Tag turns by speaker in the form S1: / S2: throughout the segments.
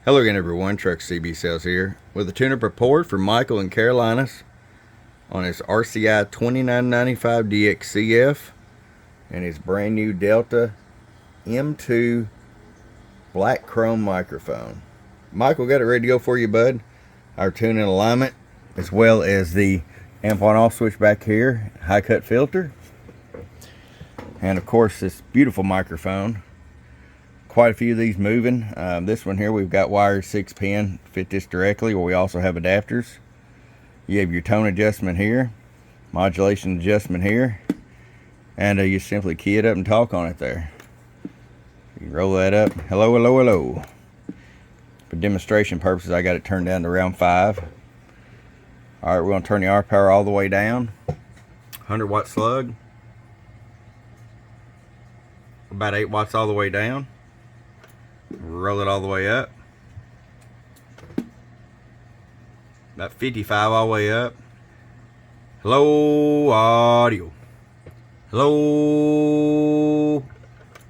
S1: Hello again everyone, Truck CB Sales here with a tune-up report for Michael in Carolinas on his RCI-2995DX CF and his brand new Delta M2 black chrome microphone. Michael, got it ready to go for you, bud. Our tune and alignment, as well as the amp on off switch back here, high cut filter, and of course this beautiful microphone. Quite a few of these moving. This one here we've got wired 6-pin, fit this directly, where we also have adapters. You have your tone adjustment here, modulation adjustment here, and you simply key it up and talk on it there. You roll that up. Hello, hello, hello. For demonstration purposes, I got it turned down to around 5. All right, we're going to turn the R power all the way down. 100 watt slug. About 8 watts all the way down. Roll it all the way up. About 55 all the way up. Hello, audio. Hello.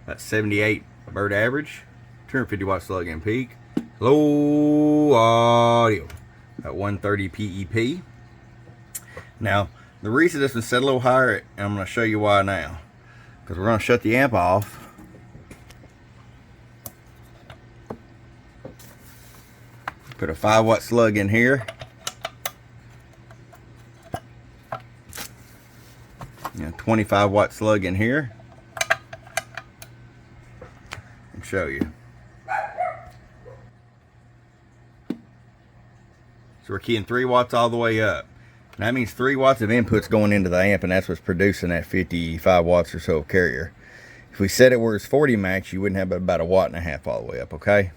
S1: About 78 bird average. 250 watt slug and peak. Hello, audio. About 130 PEP. Now, the reason this was set a little higher, and I'm going to show you why now. Because we're going to shut the amp off. Put a 5 watt slug in here. And a 25 watt slug in here. And show you. So we're keying 3 watts all the way up. And that means 3 watts of input's going into the amp, and that's what's producing that 55 watts or so of carrier. If we set it where it's 40 max, you wouldn't have about 1.5 watts all the way up, okay?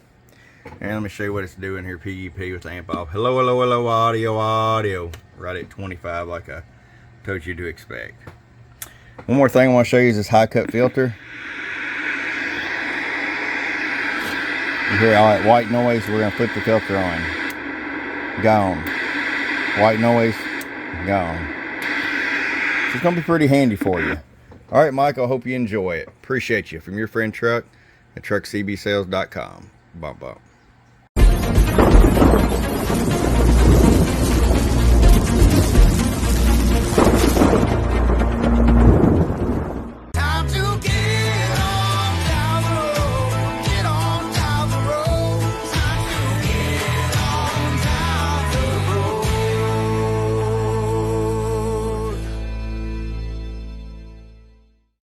S1: And let me show you what it's doing here, PEP with the amp off. Hello, hello, hello, audio, audio. Right at 25 like I told you to expect. One more thing I want to show you is this high cut filter. You hear all that white noise, we're going to put the filter on. Gone. White noise, gone. So it's going to be pretty handy for you. All right, Michael, I hope you enjoy it. Appreciate you. From your friend Truck at truckcbsales.com. Bump, bump.